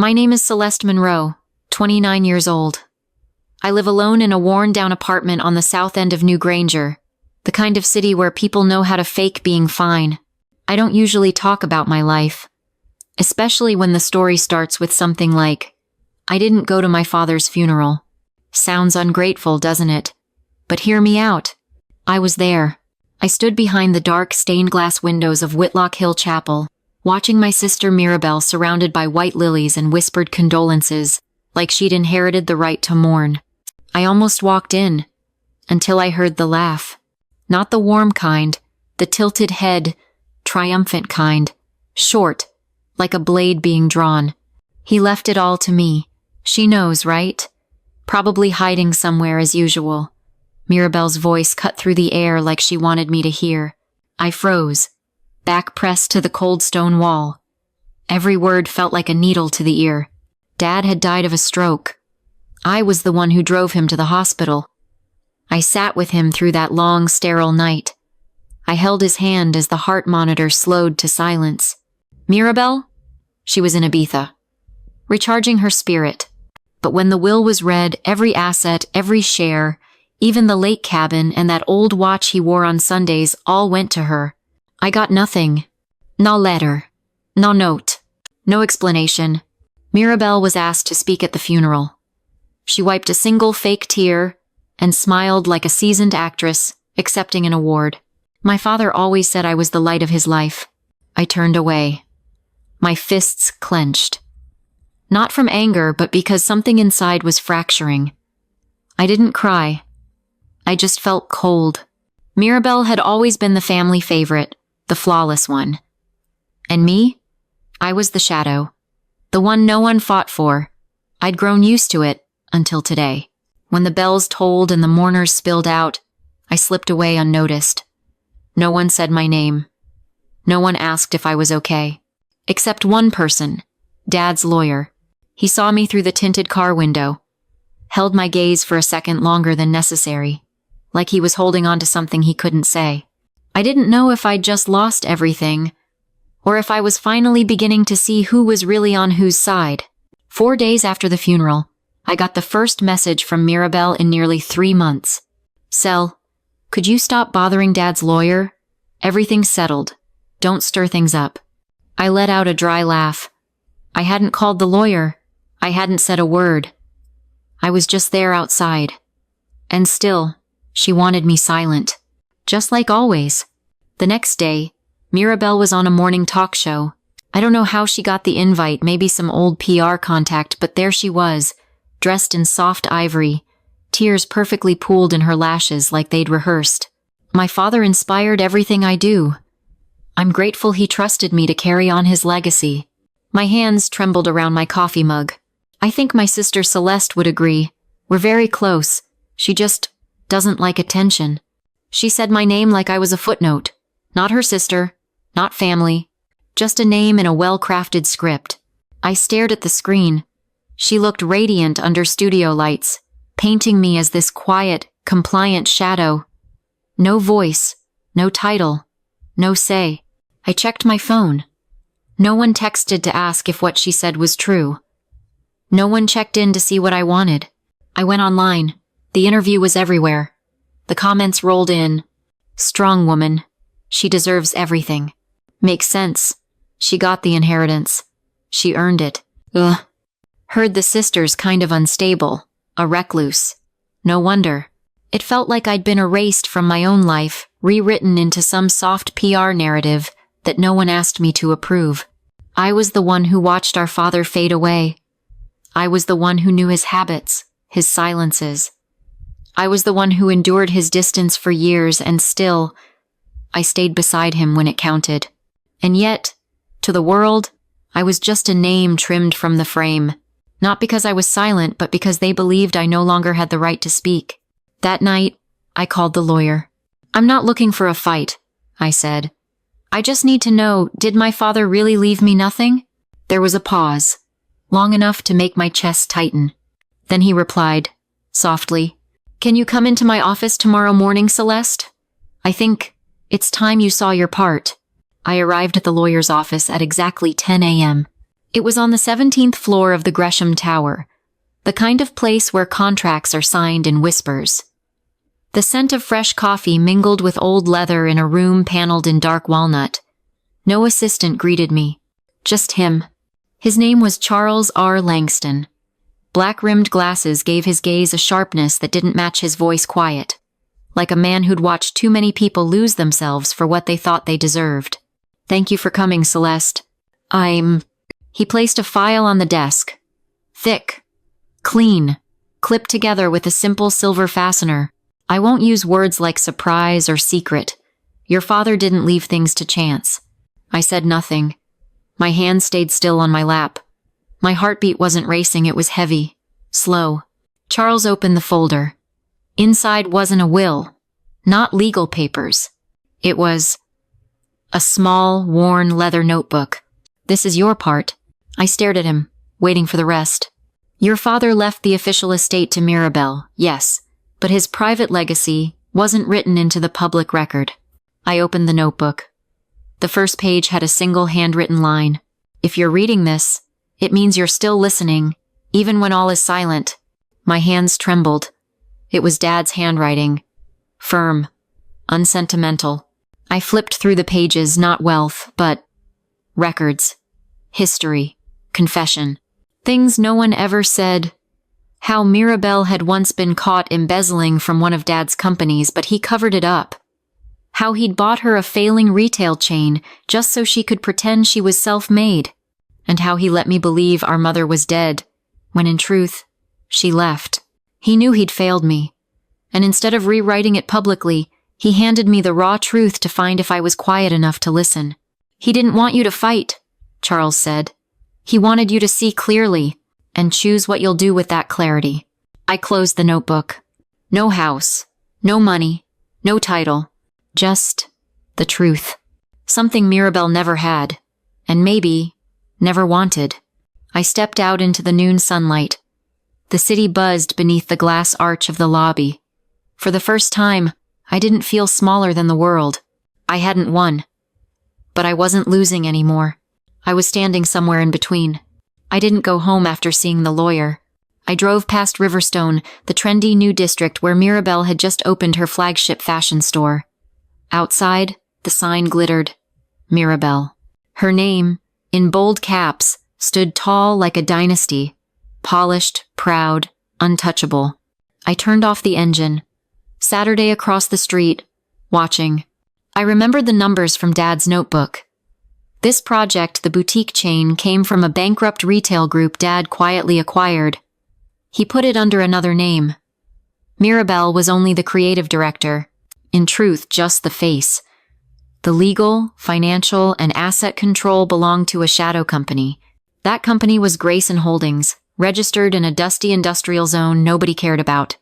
My name is Celeste Monroe, 29 years old. I live alone in a worn-down apartment on the south end of New Granger, the kind of city where people know how to fake being fine. I don't usually talk about my life, especially when the story starts with something like, "I didn't go to my father's funeral." Sounds ungrateful, doesn't it? But hear me out. I was there. I stood behind the dark, stained-glass windows of Whitlock Hill Chapel, watching my sister Mirabelle surrounded by white lilies and whispered condolences, like she'd inherited the right to mourn. I almost walked in, until I heard the laugh. Not the warm kind, the tilted head, triumphant kind, short, like a blade being drawn. He left it all to me. She knows, right? Probably hiding somewhere as usual. Mirabelle's voice cut through the air like she wanted me to hear. I froze, back pressed to the cold stone wall. Every word felt like a needle to the ear. Dad had died of a stroke. I was the one who drove him to the hospital. I sat with him through that long, sterile night. I held his hand as the heart monitor slowed to silence. Mirabelle? She was in Ibiza, recharging her spirit. But when the will was read, every asset, every share, even the lake cabin and that old watch he wore on Sundays all went to her. I got nothing. No letter. No note. No explanation. Mirabelle was asked to speak at the funeral. She wiped a single fake tear and smiled like a seasoned actress, accepting an award. My father always said I was the light of his life. I turned away. My fists clenched. Not from anger, but because something inside was fracturing. I didn't cry. I just felt cold. Mirabelle had always been the family favorite, the flawless one. And me? I was the shadow. The one no one fought for. I'd grown used to it, until today. When the bells tolled and the mourners spilled out, I slipped away unnoticed. No one said my name. No one asked if I was okay. Except one person, Dad's lawyer. He saw me through the tinted car window, held my gaze for a second longer than necessary, like he was holding on to something he couldn't say. I didn't know if I'd just lost everything, or if I was finally beginning to see who was really on whose side. 4 days after the funeral, I got the first message from Mirabelle in nearly 3 months. "Cel, could you stop bothering Dad's lawyer? Everything's settled. Don't stir things up." I let out a dry laugh. I hadn't called the lawyer. I hadn't said a word. I was just there outside. And still, she wanted me silent. Just like always. The next day, Mirabelle was on a morning talk show. I don't know how she got the invite, maybe some old PR contact, but there she was, dressed in soft ivory, tears perfectly pooled in her lashes like they'd rehearsed. My father inspired everything I do. I'm grateful he trusted me to carry on his legacy. My hands trembled around my coffee mug. I think my sister Celeste would agree. We're very close. She just doesn't like attention. She said my name like I was a footnote. Not her sister, not family, just a name in a well-crafted script. I stared at the screen. She looked radiant under studio lights, painting me as this quiet, compliant shadow. No voice, no title, no say. I checked my phone. No one texted to ask if what she said was true. No one checked in to see what I wanted. I went online. The interview was everywhere. The comments rolled in. Strong woman. She deserves everything. Makes sense. She got the inheritance. She earned it. Ugh. Heard the sister's kind of unstable. A recluse. No wonder. It felt like I'd been erased from my own life, rewritten into some soft PR narrative that no one asked me to approve. I was the one who watched our father fade away. I was the one who knew his habits, his silences. I was the one who endured his distance for years, and still, I stayed beside him when it counted. And yet, to the world, I was just a name trimmed from the frame. Not because I was silent, but because they believed I no longer had the right to speak. That night, I called the lawyer. "I'm not looking for a fight," I said. "I just need to know, did my father really leave me nothing?" There was a pause, long enough to make my chest tighten. Then he replied, softly, "Can you come into my office tomorrow morning, Celeste? I think it's time you saw your part." I arrived at the lawyer's office at exactly 10 a.m. It was on the 17th floor of the Gresham Tower, the kind of place where contracts are signed in whispers. The scent of fresh coffee mingled with old leather in a room paneled in dark walnut. No assistant greeted me. Just him. His name was Charles R. Langston. Black-rimmed glasses gave his gaze a sharpness that didn't match his voice quiet, like a man who'd watched too many people lose themselves for what they thought they deserved. "Thank you for coming, Celeste. He placed a file on the desk. Thick, clean, clipped together with a simple silver fastener. "I won't use words like surprise or secret. Your father didn't leave things to chance." I said nothing. My hand stayed still on my lap. My heartbeat wasn't racing, it was heavy, slow. Charles opened the folder. Inside wasn't a will, not legal papers. It was a small, worn leather notebook. "This is your part." I stared at him, waiting for the rest. "Your father left the official estate to Mirabelle, yes, but his private legacy wasn't written into the public record." I opened the notebook. The first page had a single handwritten line. "If you're reading this, it means you're still listening, even when all is silent." My hands trembled. It was Dad's handwriting. Firm, unsentimental. I flipped through the pages, not wealth, but records, history, confession. Things no one ever said. How Mirabelle had once been caught embezzling from one of Dad's companies, but he covered it up. How he'd bought her a failing retail chain just so she could pretend she was self-made. And how he let me believe our mother was dead, when in truth, she left. He knew he'd failed me. And instead of rewriting it publicly, he handed me the raw truth to find if I was quiet enough to listen. "He didn't want you to fight," Charles said. "He wanted you to see clearly and choose what you'll do with that clarity." I closed the notebook. No house, no money, no title, just the truth. Something Mirabelle never had, and maybe never wanted. I stepped out into the noon sunlight. The city buzzed beneath the glass arch of the lobby. For the first time, I didn't feel smaller than the world. I hadn't won. But I wasn't losing anymore. I was standing somewhere in between. I didn't go home after seeing the lawyer. I drove past Riverstone, the trendy new district where Mirabelle had just opened her flagship fashion store. Outside, the sign glittered. Mirabelle. Her name, in bold caps, stood tall like a dynasty. Polished, proud, untouchable. I turned off the engine. Saturday across the street, watching. I remembered the numbers from Dad's notebook. This project, the boutique chain, came from a bankrupt retail group Dad quietly acquired. He put it under another name. Mirabelle was only the creative director. In truth, just the face. The legal, financial, and asset control belonged to a shadow company. That company was Grayson Holdings, registered in a dusty industrial zone nobody cared about.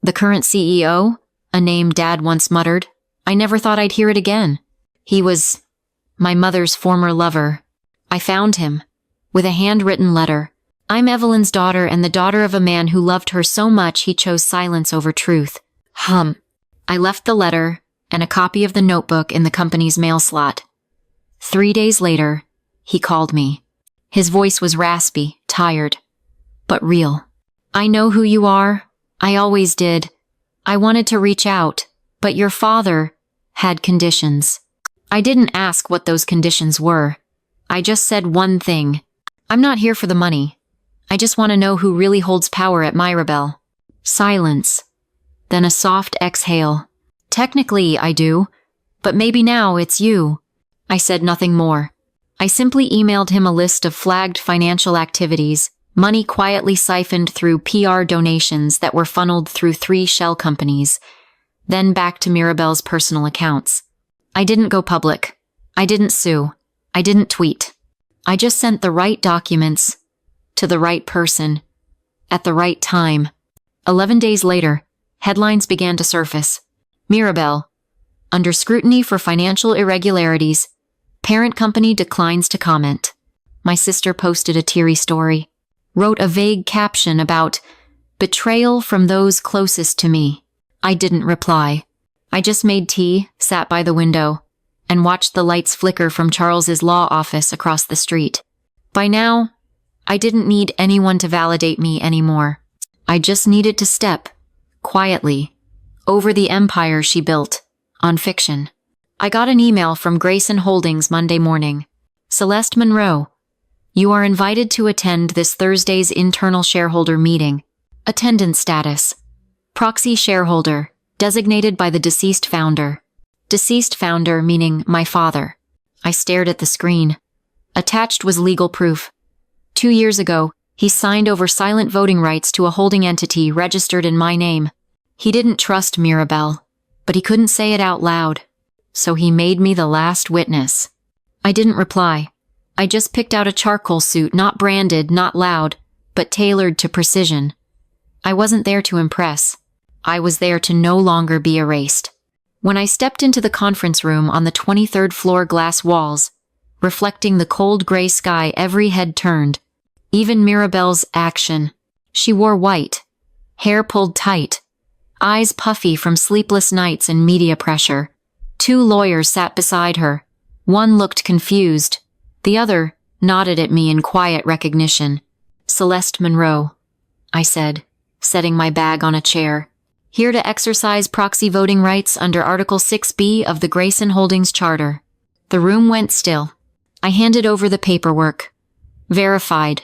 The current CEO, a name Dad once muttered, I never thought I'd hear it again. He was my mother's former lover. I found him, with a handwritten letter. I'm Evelyn's daughter and the daughter of a man who loved her so much he chose silence over truth. I left the letter and a copy of the notebook in the company's mail slot. 3 days later, he called me. His voice was raspy, tired, but real. I know who you are. I always did. I wanted to reach out, but your father had conditions. I didn't ask what those conditions were. I just said one thing. I'm not here for the money. I just want to know who really holds power at Mirabelle. Silence. Then a soft exhale. Technically, I do, but maybe now it's you. I said nothing more. I simply emailed him a list of flagged financial activities, money quietly siphoned through PR donations that were funneled through 3 shell companies, then back to Mirabelle's personal accounts. I didn't go public. I didn't sue. I didn't tweet. I just sent the right documents to the right person at the right time. 11 days later, headlines began to surface. Mirabelle, under scrutiny for financial irregularities, parent company declines to comment. My sister posted a teary story, wrote a vague caption about betrayal from those closest to me. I didn't reply. I just made tea, sat by the window, and watched the lights flicker from Charles's law office across the street. By now, I didn't need anyone to validate me anymore. I just needed to step, quietly, over the empire she built, on fiction. I got an email from Grayson Holdings Monday morning. Celeste Monroe, you are invited to attend this Thursday's internal shareholder meeting. Attendance status: proxy shareholder, designated by the deceased founder. Deceased founder meaning my father. I stared at the screen. Attached was legal proof. 2 years ago, he signed over silent voting rights to a holding entity registered in my name. He didn't trust Mirabelle, but he couldn't say it out loud. So he made me the last witness. I didn't reply. I just picked out a charcoal suit, not branded, not loud, but tailored to precision. I wasn't there to impress. I was there to no longer be erased. When I stepped into the conference room on the 23rd floor, glass walls, reflecting the cold gray sky, every head turned. Even Mirabelle's action. She wore white, hair pulled tight, eyes puffy from sleepless nights and media pressure. 2 lawyers sat beside her. One looked confused. The other nodded at me in quiet recognition. Celeste Monroe, I said, setting my bag on a chair. Here to exercise proxy voting rights under Article 6B of the Grayson Holdings Charter. The room went still. I handed over the paperwork. Verified.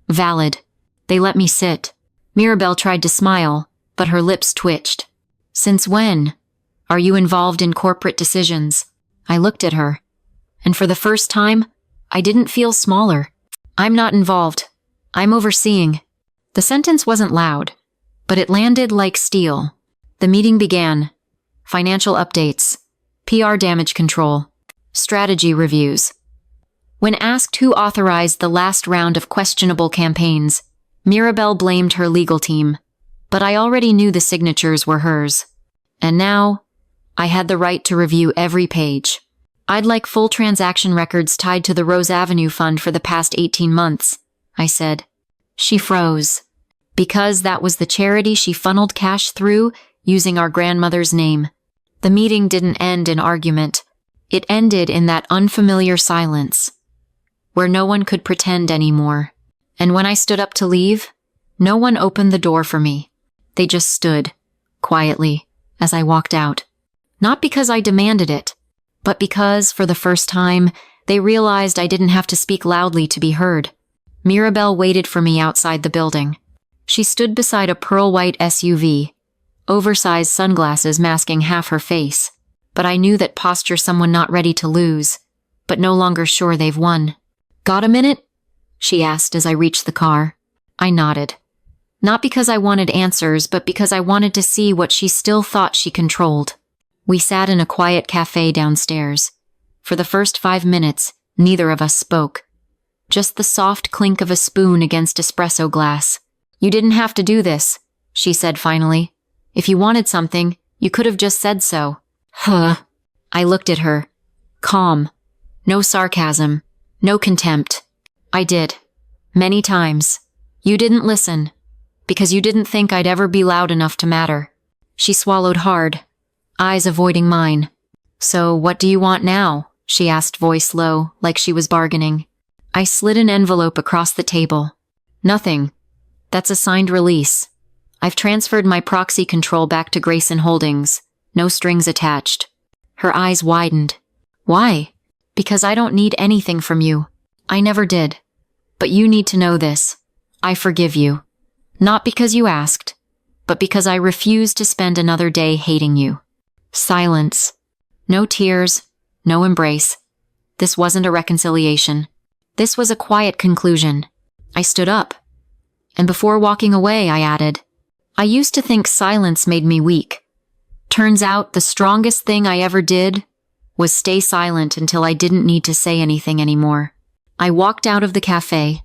Valid. They let me sit. Mirabelle tried to smile, but her lips twitched. Since when? Are you involved in corporate decisions? I looked at her, and for the first time, I didn't feel smaller. I'm not involved. I'm overseeing. The sentence wasn't loud, but it landed like steel. The meeting began. Financial updates, PR damage control, strategy reviews. When asked who authorized the last round of questionable campaigns, Mirabelle blamed her legal team, but I already knew the signatures were hers. And now, I had the right to review every page. I'd like full transaction records tied to the Rose Avenue Fund for the past 18 months, I said. She froze. Because that was the charity she funneled cash through using our grandmother's name. The meeting didn't end in argument. It ended in that unfamiliar silence, where no one could pretend anymore. And when I stood up to leave, no one opened the door for me. They just stood, quietly, as I walked out. Not because I demanded it, but because, for the first time, they realized I didn't have to speak loudly to be heard. Mirabelle waited for me outside the building. She stood beside a pearl-white SUV, oversized sunglasses masking half her face. But I knew that posture someone not ready to lose, but no longer sure they've won. Got a minute? She asked as I reached the car. I nodded. Not because I wanted answers, but because I wanted to see what she still thought she controlled. We sat in a quiet cafe downstairs. For the first 5 minutes, neither of us spoke. Just the soft clink of a spoon against espresso glass. You didn't have to do this, she said finally. If you wanted something, you could have just said so. Huh. I looked at her. Calm. No sarcasm. No contempt. I did. Many times. You didn't listen. Because you didn't think I'd ever be loud enough to matter. She swallowed hard, eyes avoiding mine. So what do you want now? She asked, voice low, like she was bargaining. I slid an envelope across the table. Nothing. That's a signed release. I've transferred my proxy control back to Grayson Holdings. No strings attached. Her eyes widened. Why? Because I don't need anything from you. I never did. But you need to know this. I forgive you. Not because you asked, but because I refuse to spend another day hating you. Silence. No tears. No embrace. This wasn't a reconciliation. This was a quiet conclusion. I stood up. And before walking away, I added, I used to think silence made me weak. Turns out the strongest thing I ever did was stay silent until I didn't need to say anything anymore. I walked out of the cafe,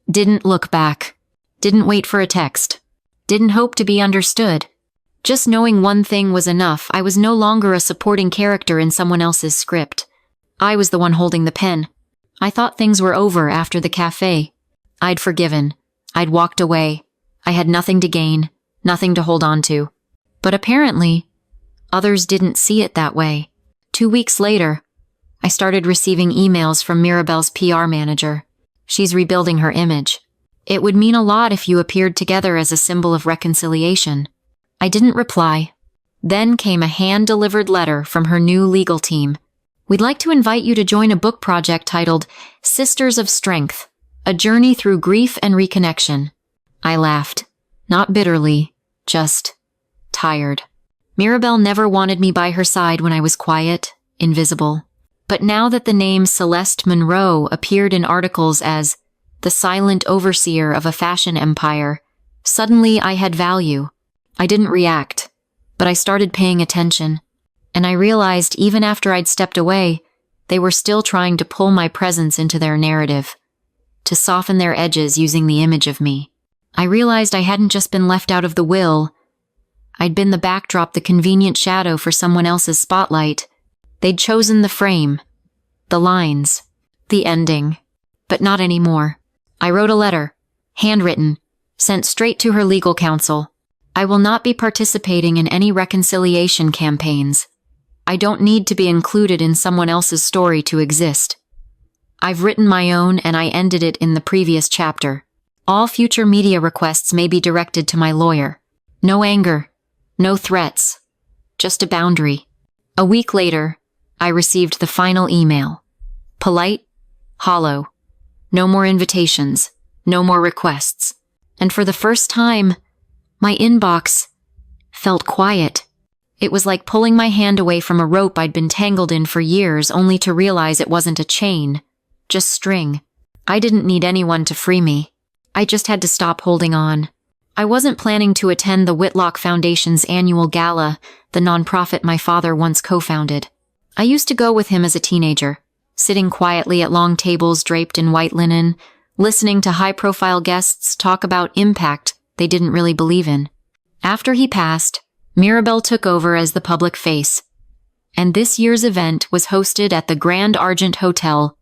didn't look back, didn't wait for a text, didn't hope to be understood. Just knowing one thing was enough. I was no longer a supporting character in someone else's script. I was the one holding the pen. I thought things were over after the cafe. I'd forgiven. I'd walked away. I had nothing to gain, nothing to hold on to. But apparently, others didn't see it that way. 2 weeks later, I started receiving emails from Mirabelle's PR manager. She's rebuilding her image. It would mean a lot if you appeared together as a symbol of reconciliation. I didn't reply. Then came a hand-delivered letter from her new legal team. We'd like to invite you to join a book project titled Sisters of Strength, A Journey Through Grief and Reconnection. I laughed. Not bitterly, just tired. Mirabelle never wanted me by her side when I was quiet, invisible. But now that the name Celeste Monroe appeared in articles as the silent overseer of a fashion empire, suddenly I had value. I didn't react, but I started paying attention. And I realized even after I'd stepped away, they were still trying to pull my presence into their narrative, to soften their edges using the image of me. I realized I hadn't just been left out of the will. I'd been the backdrop, the convenient shadow for someone else's spotlight. They'd chosen the frame, the lines, the ending. But not anymore. I wrote a letter, handwritten, sent straight to her legal counsel. I will not be participating in any reconciliation campaigns. I don't need to be included in someone else's story to exist. I've written my own and I ended it in the previous chapter. All future media requests may be directed to my lawyer. No anger, no threats, just a boundary. A week later, I received the final email. Polite, hollow. No more invitations, no more requests. And for the first time, my inbox felt quiet. It was like pulling my hand away from a rope I'd been tangled in for years, only to realize it wasn't a chain, just string. I didn't need anyone to free me. I just had to stop holding on. I wasn't planning to attend the Whitlock Foundation's annual gala, the nonprofit my father once co-founded. I used to go with him as a teenager, sitting quietly at long tables draped in white linen, listening to high-profile guests talk about impact they didn't really believe in. After he passed, Mirabelle took over as the public face, and this year's event was hosted at the Grand Argent Hotel,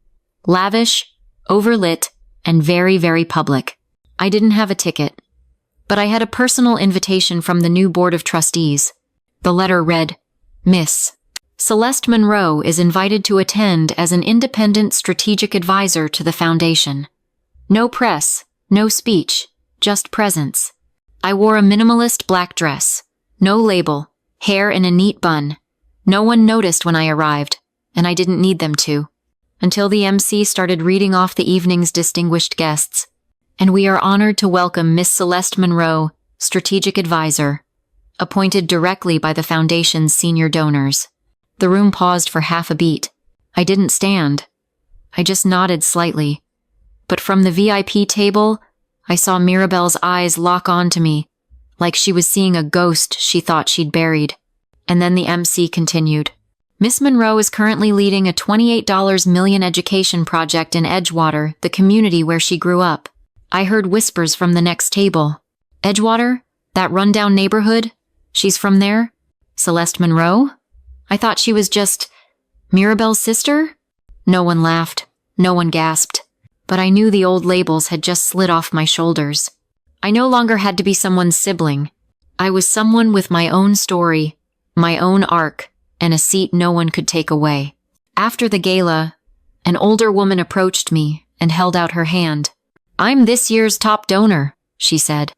lavish, overlit, and very, very public. I didn't have a ticket, but I had a personal invitation from the new board of trustees. The letter read, Miss Celeste Monroe is invited to attend as an independent strategic advisor to the foundation. No press, no speech, just presence. I wore a minimalist black dress, no label, hair in a neat bun. No one noticed when I arrived, and I didn't need them to, until the MC started reading off the evening's distinguished guests. And we are honored to welcome Miss Celeste Monroe, Strategic Advisor, appointed directly by the Foundation's senior donors. The room paused for half a beat. I didn't stand. I just nodded slightly. But from the VIP table, I saw Mirabelle's eyes lock onto me, like she was seeing a ghost she thought she'd buried. And then the MC continued. Miss Monroe is currently leading a $28 million education project in Edgewater, the community where she grew up. I heard whispers from the next table. Edgewater? That rundown neighborhood? She's from there? Celeste Monroe? I thought she was just Mirabelle's sister? No one laughed. No one gasped. But I knew the old labels had just slid off my shoulders. I no longer had to be someone's sibling. I was someone with my own story, my own arc, and a seat no one could take away. After the gala, an older woman approached me and held out her hand. I'm this year's top donor, she said.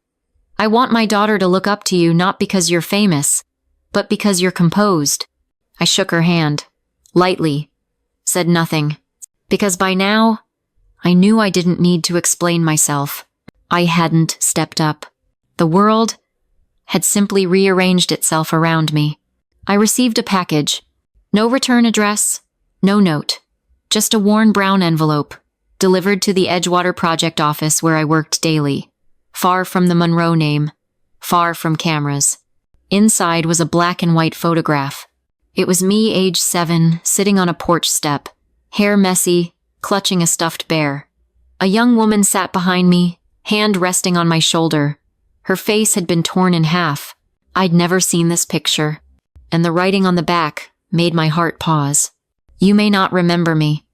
I want my daughter to look up to you not because you're famous, but because you're composed. I shook her hand, lightly, said nothing, because by now, I knew I didn't need to explain myself. I hadn't stepped up. The world had simply rearranged itself around me. I received a package. No return address, no note, just a worn brown envelope, delivered to the Edgewater Project office where I worked daily, far from the Monroe name, far from cameras. Inside was a black and white photograph. It was me, age 7, sitting on a porch step, hair messy, clutching a stuffed bear. A young woman sat behind me, hand resting on my shoulder. Her face had been torn in half. I'd never seen this picture, and the writing on the back made my heart pause. You may not remember me,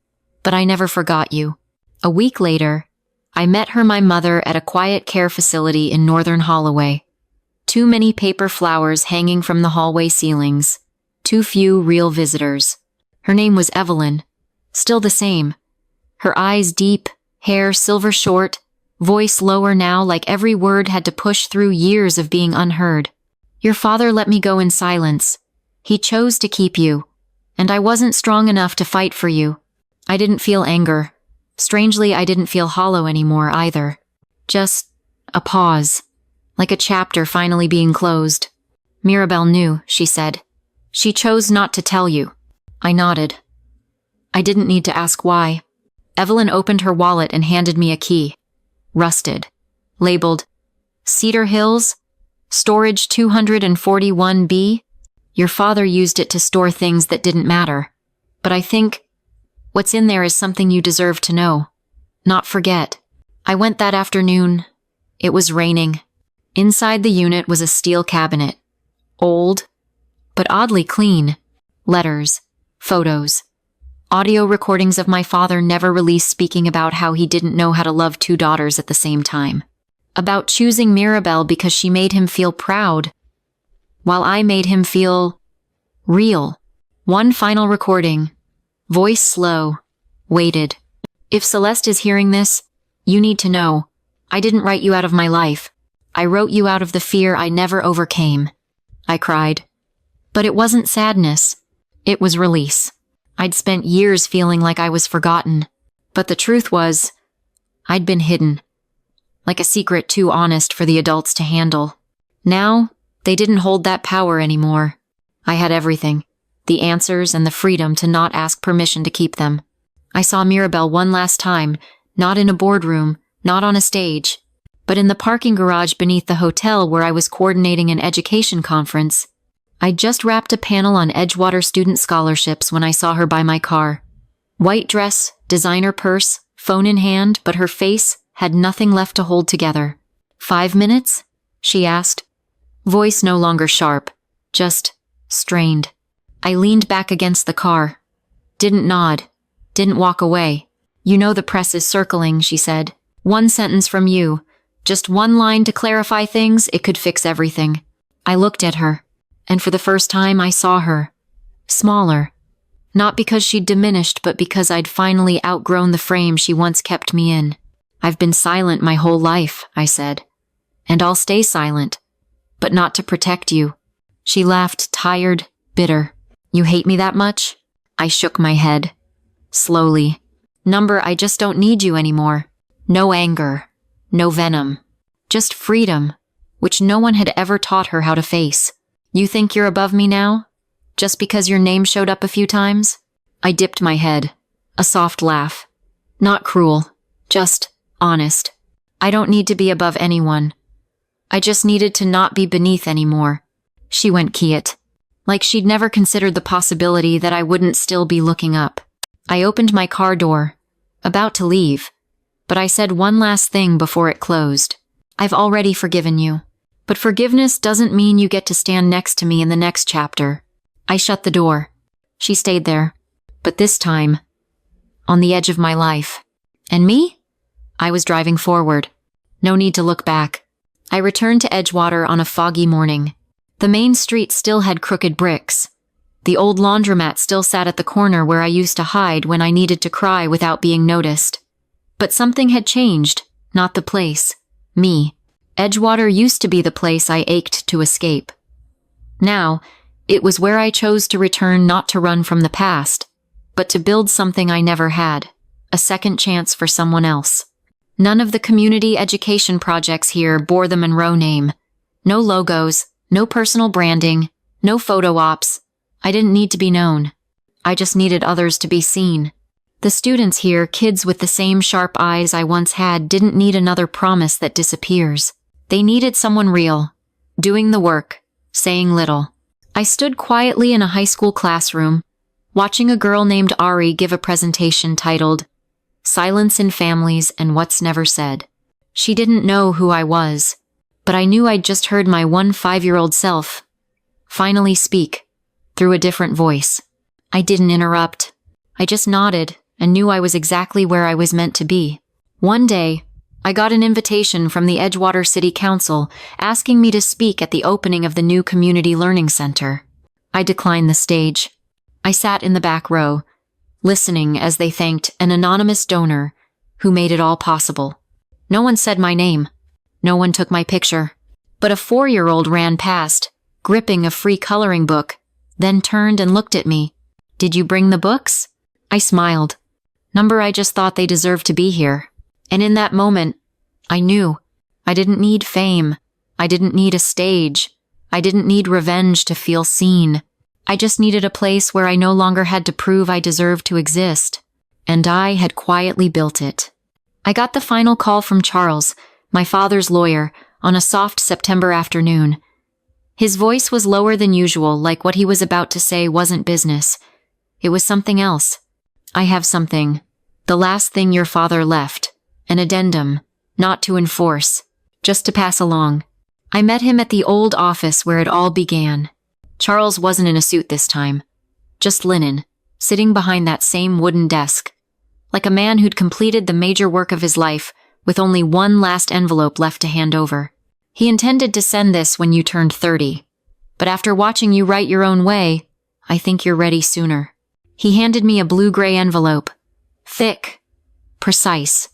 but I never forgot you. A week later, I met my mother at a quiet care facility in Northern Holloway. Too many paper flowers hanging from the hallway ceilings. Too few real visitors. Her name was Evelyn. Still the same. Her eyes deep, Hair silver short, voice lower now, like every word had to push through years of being unheard. Your father let me go in silence. He chose to keep you, and I wasn't strong enough to fight for you. I didn't feel anger. Strangely, I didn't feel hollow anymore either. Just a pause, like a chapter finally being closed. Mirabelle knew, she said. She chose not to tell you. I nodded. I didn't need to ask why. Evelyn opened her wallet and handed me a key. Rusted. Labeled, Cedar Hills, Storage 241B. Your father used it to store things that didn't matter. But I think what's in there is something you deserve to know. Not forget. I went that afternoon. It was raining. Inside the unit was a steel cabinet. Old, but oddly clean. Letters, photos, audio recordings of my father never released, speaking about how he didn't know how to love two daughters at the same time. About choosing Mirabelle because she made him feel proud, while I made him feel real. One final recording, voice slow, waited. If Celeste is hearing this, you need to know, I didn't write you out of my life. I wrote you out of the fear I never overcame. I cried. But it wasn't sadness. It was release. I'd spent years feeling like I was forgotten. But the truth was, I'd been hidden. Like a secret too honest for the adults to handle. Now, they didn't hold that power anymore. I had everything. The answers and the freedom to not ask permission to keep them. I saw Mirabelle one last time, not in a boardroom, not on a stage, but in the parking garage beneath the hotel where I was coordinating an education conference. I'd just wrapped a panel on Edgewater student scholarships when I saw her by my car. White dress, designer purse, phone in hand, but her face had nothing left to hold together. 5 minutes? She asked. Voice no longer sharp, just strained. I leaned back against the car. Didn't nod. Didn't walk away. You know the press is circling, she said. One sentence from you. Just one line to clarify things, it could fix everything. I looked at her, and for the first time I saw her. Smaller. Not because she'd diminished, but because I'd finally outgrown the frame she once kept me in. I've been silent my whole life, I said. And I'll stay silent. But not to protect you. She laughed, tired, bitter. You hate me that much? I shook my head. Slowly. Number, I just don't need you anymore. No anger. No venom. Just freedom, which no one had ever taught her how to face. You think you're above me now? Just because your name showed up a few times? I dipped my head. A soft laugh. Not cruel. Just honest. I don't need to be above anyone. I just needed to not be beneath anymore. She went quiet. Like she'd never considered the possibility that I wouldn't still be looking up. I opened my car door, about to leave, but I said one last thing before it closed. I've already forgiven you. But forgiveness doesn't mean you get to stand next to me in the next chapter. I shut the door. She stayed there. But this time, on the edge of my life. And me? I was driving forward. No need to look back. I returned to Edgewater on a foggy morning. The main street still had crooked bricks. The old laundromat still sat at the corner where I used to hide when I needed to cry without being noticed. But something had changed, not the place. Me. Edgewater used to be the place I ached to escape. Now, it was where I chose to return, not to run from the past, but to build something I never had, a second chance for someone else. None of the community education projects here bore the Monroe name. No logos, no personal branding, no photo ops. I didn't need to be known. I just needed others to be seen. The students here, kids with the same sharp eyes I once had, didn't need another promise that disappears. They needed someone real, doing the work, saying little. I stood quietly in a high school classroom, watching a girl named Ari give a presentation titled, Silence in Families and What's Never Said. She didn't know who I was, but I knew I'd just heard my 5-year-old self finally speak, through a different voice. I didn't interrupt. I just nodded and knew I was exactly where I was meant to be. One day, I got an invitation from the Edgewater City Council asking me to speak at the opening of the new Community Learning Center. I declined the stage. I sat in the back row, listening as they thanked an anonymous donor who made it all possible. No one said my name. No one took my picture. But a 4-year-old ran past, gripping a free coloring book, then turned and looked at me. "Did you bring the books?" I smiled. I just thought they deserved to be here. And in that moment, I knew. I didn't need fame. I didn't need a stage. I didn't need revenge to feel seen. I just needed a place where I no longer had to prove I deserved to exist. And I had quietly built it. I got the final call from Charles, my father's lawyer, on a soft September afternoon. His voice was lower than usual, like what he was about to say wasn't business. It was something else. "I have something. The last thing your father left. An addendum. Not to enforce. Just to pass along." I met him at the old office where it all began. Charles wasn't in a suit this time. Just linen, sitting behind that same wooden desk. Like a man who'd completed the major work of his life, with only one last envelope left to hand over. He intended to send this when you turned 30. But after watching you write your own way, I think you're ready sooner. He handed me a blue-gray envelope. Thick. Precise.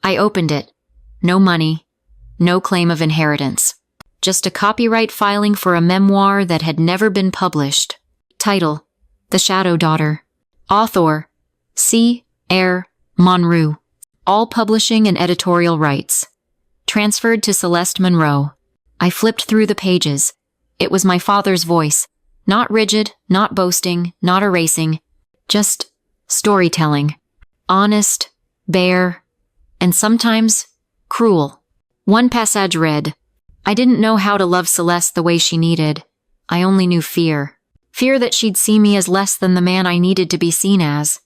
I opened it. No money. No claim of inheritance. Just a copyright filing for a memoir that had never been published. Title: The Shadow Daughter. Author: C. Eyre Monroe. All publishing and editorial rights. Transferred to Celeste Monroe. I flipped through the pages. It was my father's voice. Not rigid, not boasting, not erasing. Just storytelling. Honest, bare, and sometimes cruel. One passage read, "I didn't know how to love Celeste the way she needed. I only knew fear. Fear that she'd see me as less than the man I needed to be seen as."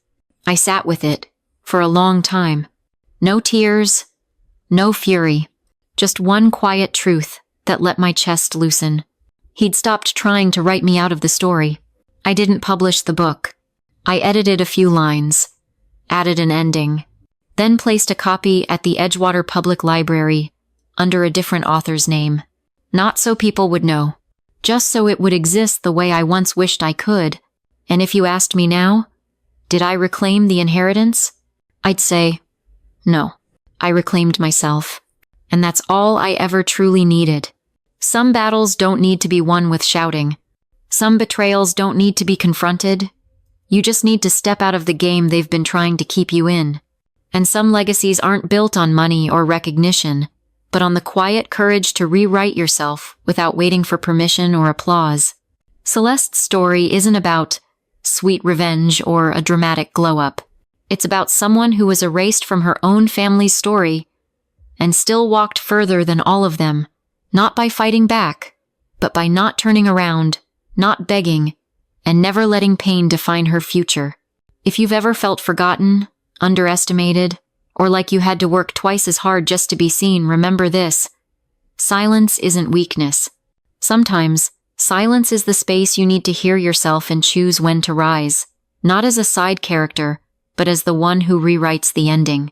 I sat with it for a long time. No tears, no fury. Just one quiet truth that let my chest loosen. He'd stopped trying to write me out of the story. I didn't publish the book. I edited a few lines, added an ending, then placed a copy at the Edgewater Public Library under a different author's name. Not so people would know, just so it would exist the way I once wished I could. And if you asked me now, did I reclaim the inheritance? I'd say, no. I reclaimed myself. And that's all I ever truly needed. Some battles don't need to be won with shouting. Some betrayals don't need to be confronted. You just need to step out of the game they've been trying to keep you in. And some legacies aren't built on money or recognition, but on the quiet courage to rewrite yourself without waiting for permission or applause. Celeste's story isn't about sweet revenge or a dramatic glow-up. It's about someone who was erased from her own family's story and still walked further than all of them, not by fighting back, but by not turning around, not begging, and never letting pain define her future. If you've ever felt forgotten, underestimated, or like you had to work twice as hard just to be seen, remember this. Silence isn't weakness. Sometimes, silence is the space you need to hear yourself and choose when to rise, not as a side character, but as the one who rewrites the ending.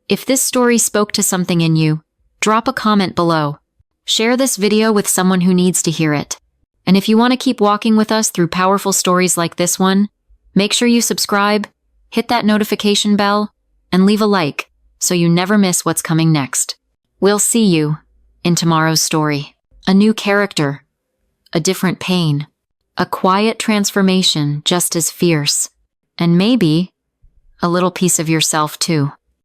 If this story spoke to something in you, drop a comment below. Share this video with someone who needs to hear it. And if you want to keep walking with us through powerful stories like this one, make sure you subscribe, hit that notification bell, and leave a like so you never miss what's coming next. We'll see you in tomorrow's story. A new character, a different pain, a quiet transformation just as fierce, and maybe a little piece of yourself too.